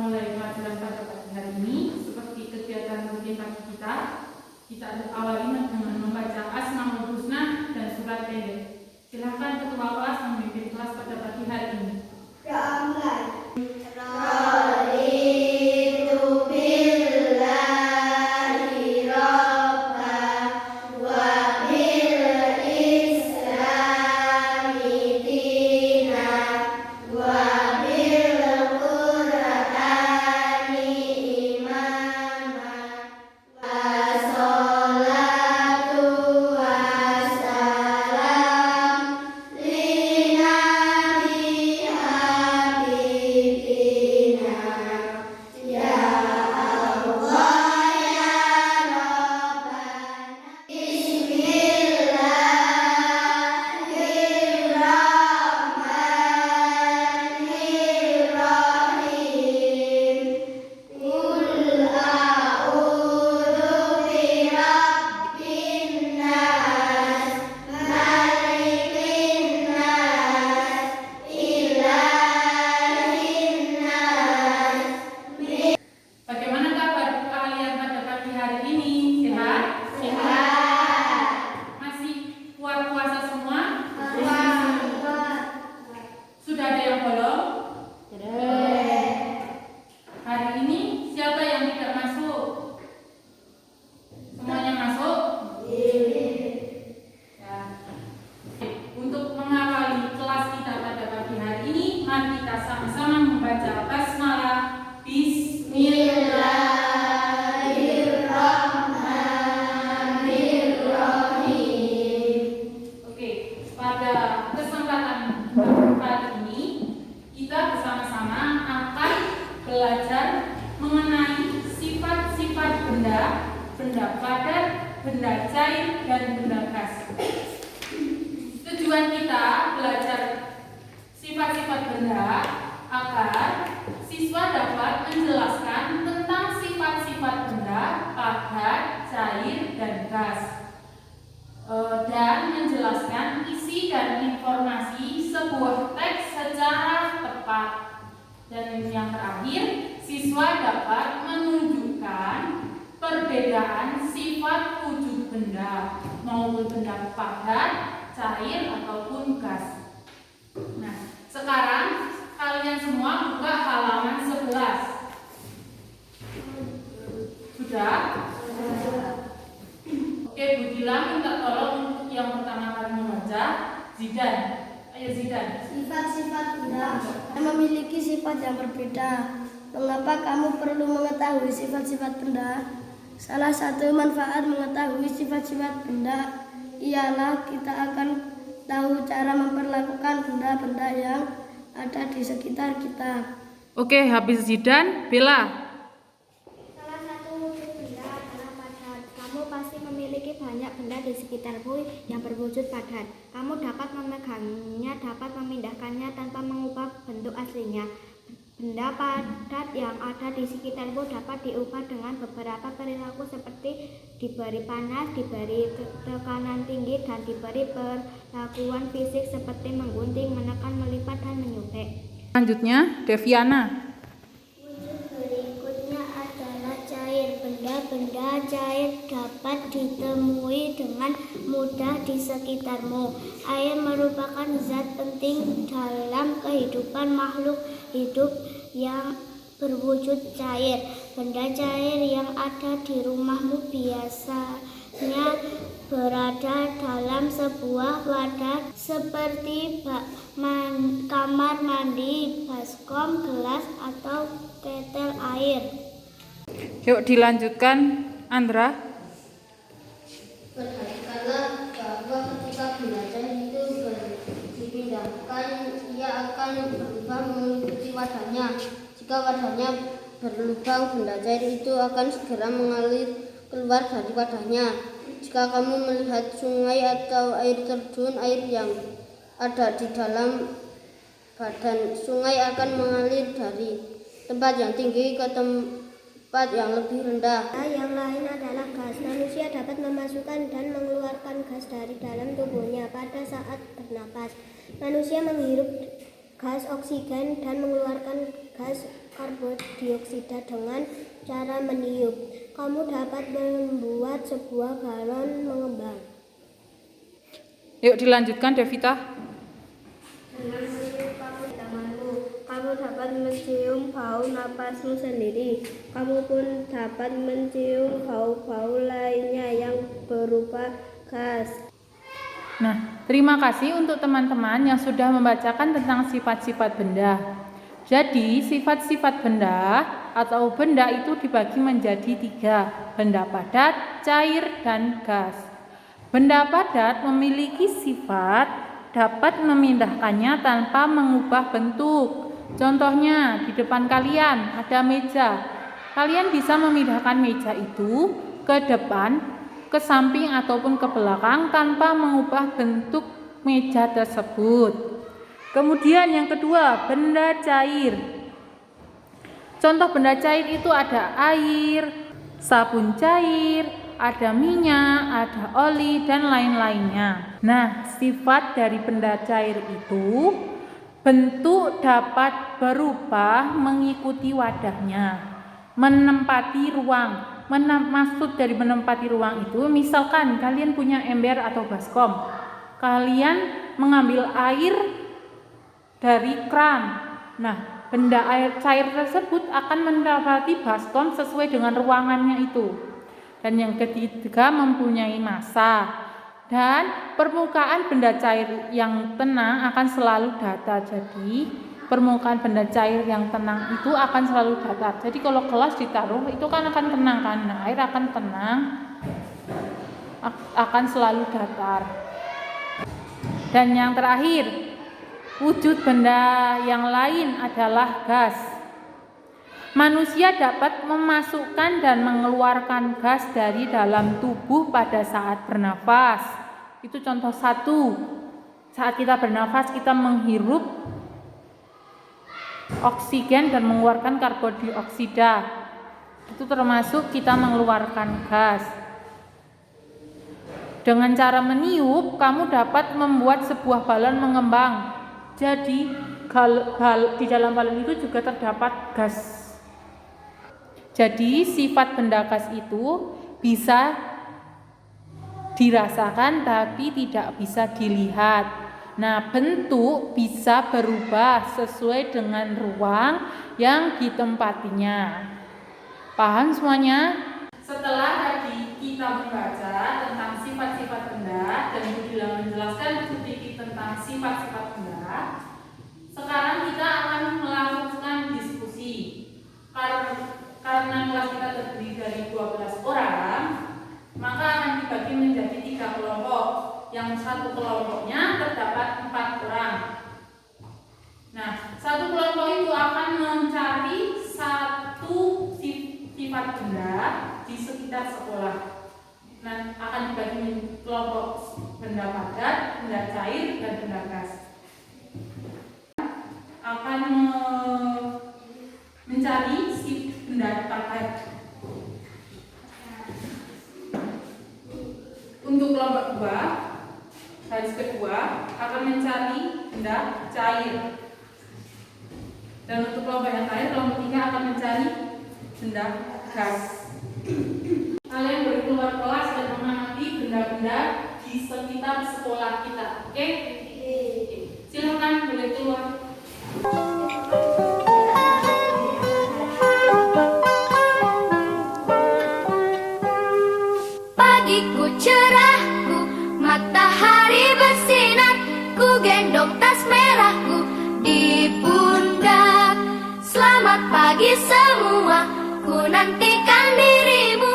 memulai pelajaran pada pagi hari ini. Seperti kegiatan rutin pagi kita awali dengan membaca Asmaul Husna dan surat pendek. Silakan ketua kelas memimpin kelas pada pagi hari ini. Belajar mengenai sifat-sifat benda padat, benda cair, dan benda gas. Tujuan kita belajar sifat-sifat benda agar siswa dapat menjelaskan tentang sifat-sifat benda padat, cair, dan gas, dan menjelaskan isi dan informasi sebuah teks secara tepat. Dan yang terakhir, siswa dapat menunjukkan perbedaan sifat wujud benda, maupun benda padat, cair, ataupun gas. Nah, sekarang kalian semua buka halaman 11. Sudah? Oke, Bu Dila minta tolong untuk yang pertama kali membaca. Zidan. Ayo Zidan. Sifat-sifat benda memiliki sifat yang berbeda. Mengapa kamu perlu mengetahui sifat-sifat benda? Salah satu manfaat mengetahui sifat-sifat benda ialah kita akan tahu cara memperlakukan benda-benda yang ada di sekitar kita. Oke, habis Zidan, Bella. Salah satu wujud benda adalah padat. Kamu pasti memiliki banyak benda di sekitarmu yang berwujud padat. Kamu dapat memegangnya, dapat memindahkannya tanpa mengubah bentuk aslinya. Benda padat yang ada di sekitarmu dapat diubah dengan beberapa perilaku seperti diberi panas, diberi tekanan tinggi, dan diberi perlakuan fisik seperti menggunting, menekan, melipat, dan menyubek. Selanjutnya, Deviana. Wujud berikutnya adalah cair. Benda-benda cair dapat ditemui dengan mudah di sekitarmu. Air merupakan zat penting dalam kehidupan makhluk hidup yang berwujud cair. Benda cair yang ada di rumahmu biasanya berada dalam sebuah wadah seperti kamar mandi, baskom, gelas, atau ketel air. Yuk dilanjutkan, Andra. Perhatikanlah bahwa ketika benda cair itu dipindahkan, ia akan berubah mengikuti wadahnya. Jika wadahnya berlubang, benda cair itu akan segera mengalir keluar dari wadahnya. Jika kamu melihat sungai atau air terjun, air yang ada di dalam badan sungai akan mengalir dari tempat yang tinggi ke tempat yang lebih rendah. Yang lain adalah gas. Manusia dapat memasukkan dan mengeluarkan gas dari dalam tubuhnya pada saat bernapas. Manusia menghirup gas oksigen dan mengeluarkan gas karbodioksida dengan cara meniup. Kamu dapat membuat sebuah galon mengembang. Yuk dilanjutkan Devita. Dengan meniup kamu di tamanmu, kamu dapat mencium bau napasmu sendiri. Kamu pun dapat mencium bau-bau lainnya yang berupa gas. Nah, terima kasih untuk teman-teman yang sudah membacakan tentang sifat-sifat benda. Jadi, sifat-sifat benda atau benda itu dibagi menjadi 3, benda padat, cair, dan gas. Benda padat memiliki sifat dapat memindahkannya tanpa mengubah bentuk. Contohnya, di depan kalian ada meja. Kalian bisa memindahkan meja itu ke depan, ke samping ataupun ke belakang tanpa mengubah bentuk meja tersebut. Kemudian yang kedua, benda cair. Contoh benda cair itu ada air, sabun cair, ada minyak, ada oli, dan lain-lainnya. Nah, sifat dari benda cair itu bentuk dapat berubah mengikuti wadahnya, menempati ruang. Maksud dari menempati ruang itu, misalkan kalian punya ember atau baskom, kalian mengambil air dari kran. Nah, benda air cair tersebut akan menempati baskom sesuai dengan ruangannya itu. Dan yang ketiga, mempunyai massa. Dan permukaan benda cair yang tenang akan selalu datar. Jadi permukaan benda cair yang tenang itu akan selalu datar. Jadi kalau gelas ditaruh itu kan akan tenang kan. Nah, air akan tenang, akan selalu datar. Dan yang terakhir, wujud benda yang lain adalah gas. Manusia dapat memasukkan dan mengeluarkan gas dari dalam tubuh pada saat bernafas. Itu contoh satu. Saat kita bernafas, kita menghirup oksigen dan mengeluarkan karbon dioksida. Itu termasuk kita mengeluarkan gas. Dengan cara meniup, kamu dapat membuat sebuah balon mengembang. Jadi di dalam balon itu juga terdapat gas. Jadi sifat benda gas itu bisa dirasakan tapi tidak bisa dilihat. Nah, bentuk bisa berubah sesuai dengan ruang yang ditempatinya. Paham semuanya? Setelah tadi kita membaca tentang sifat-sifat benda dan Budila menjelaskan sedikit tentang sifat-sifat benda, sekarang kita akan melakukan diskusi. Karena kelas kita terdiri dari 12 orang, maka akan dibagi menjadi 3 kelompok. Yang satu kelompoknya terdapat 4 orang. Nah, satu kelompok itu akan mencari satu sifat benda di sekitar sekolah. Nah, akan dibagi kelompok benda padat, benda cair, dan benda gas. Akan mencari benda padat. Untuk kelompok 2, garis kedua akan mencari benda cair. Dan untuk kelompok yang terakhir, kelompok 3 akan mencari benda gas. Kalian boleh keluar kelas dan mengamati benda-benda di sekitar sekolah kita. Oke? Silakan boleh keluar. Pagiku cerahku, matahari bersinar, ku gendong tas merahku di pundak. Selamat pagi semua, ku nantikan dirimu.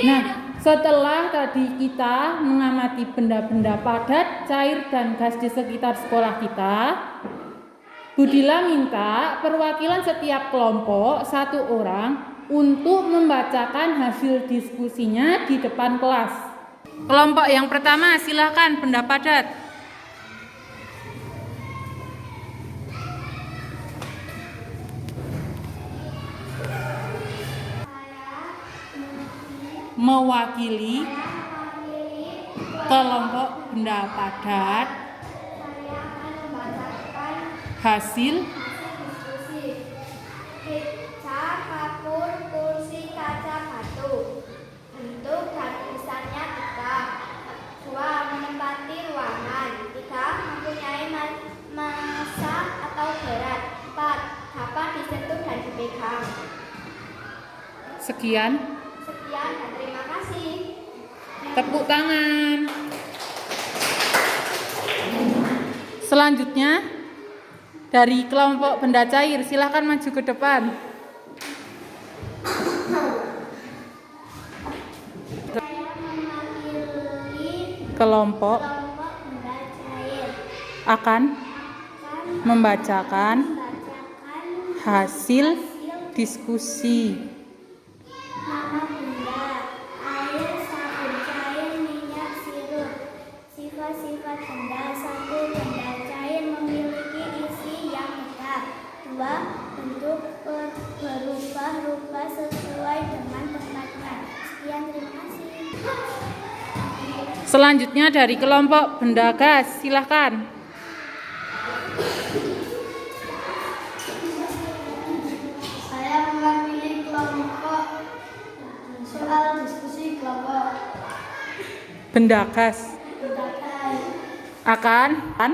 Nah, setelah tadi kita mengamati benda-benda padat, cair, dan gas di sekitar sekolah kita, Budila minta perwakilan setiap kelompok 1 orang untuk membacakan hasil diskusinya di depan kelas. Kelompok yang pertama, silakan benda padat. Mewakili kelompok benda padat hasil Sekian. Sekian dan terima kasih. Tepuk tangan. Selanjutnya dari kelompok benda cair, silahkan maju ke depan. Saya mewakili Kelompok kelompok benda cair akan membacakan membacakan hasil diskusi. nama benda, air, sabun cair, minyak, sirup. Sifat-sifat benda. 1. Benda cair memiliki isi yang tetap. 2. Bentuk berubah-ubah sesuai dengan tempatnya. Sekian, terima kasih. Selanjutnya dari kelompok benda gas, silahkan. Saya mewakili kelompok soal diskusi kelompok Benda gas tindakan akan akan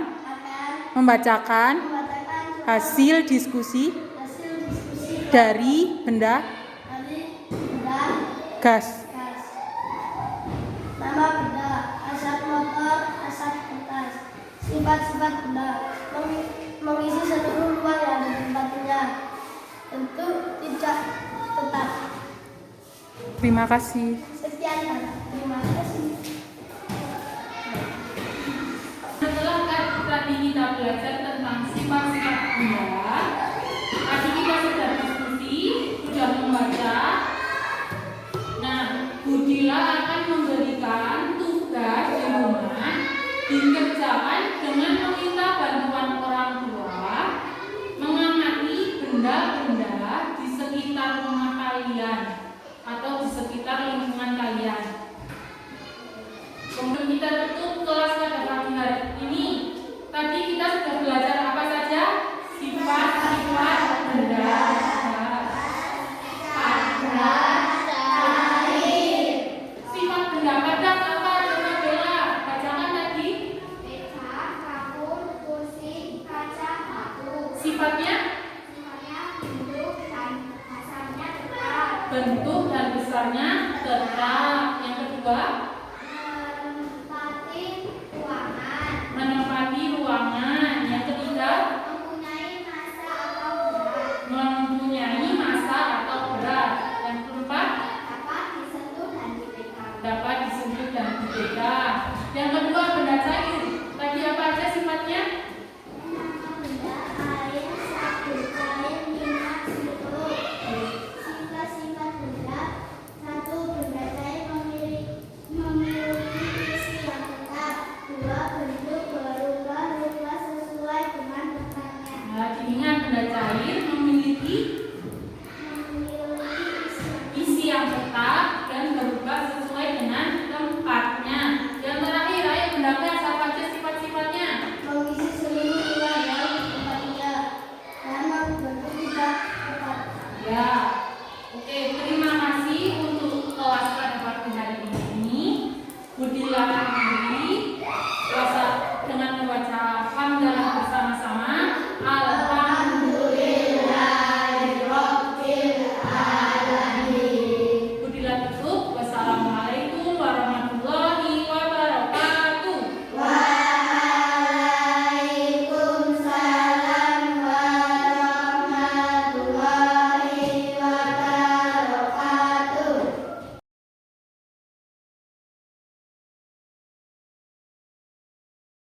membacakan membacakan hasil diskusi hasil diskusi dari benda dari benda gas. gas. Nama benda, asap motor, asap kertas. Sifat-sifat benda, mengisi seluruh ruang yang ada di tempatnya. Tentu tidak tetap. Terima kasih. Sekian dan terima kasih. Setelah tadi kita belajar tentang sifat-sifat benda, tadi kita sudah diskusi, sudah membaca. Nah, Budila akan memberikan tugas di rumah dikerjakan dengan meminta bantuan orang tua mengamati benda-benda di sekitar rumah kalian atau di sekitar lingkungan kalian. Kemudian kita tutup kelas pada pagi hari ini. Tadi kita sudah belajar apa saja? Sifat-sifat benda. Sifat benda padat apa? Coba Bella bacakan tadi. Meja, kapur, kursi, kaca, batu. Sifatnya Sifatnya bentuk dan dasarnya tetap. bentuk dan besarnya tetap. Yang kedua, Menempati ruangan. menempati ruangan. Yang ketiga, Mempunyai massa atau berat. mempunyai massa atau berat. Yang keempat, Dapat disentuh dan dipegang. dapat disentuh dan dipegang. Yang kedua, benda cair. Tadi apa aja sifatnya? Nama benda, air, sabun cair, minyak, sirup. Sifat-sifat benda. 1. Benda cair memiliki isi yang tetap. 2. Bentuk berubah-ubah sesuai dengan tempatnya. Nah, diingat benda cair memiliki isi yang tetap dan berubah sesuai dengan tempatnya. Yang terakhir, ayo benda gas apa aja sifat-sifatnya? Mengisi seluruh ruang yang di tempatnya dan membentuk tidak tetap. Ya,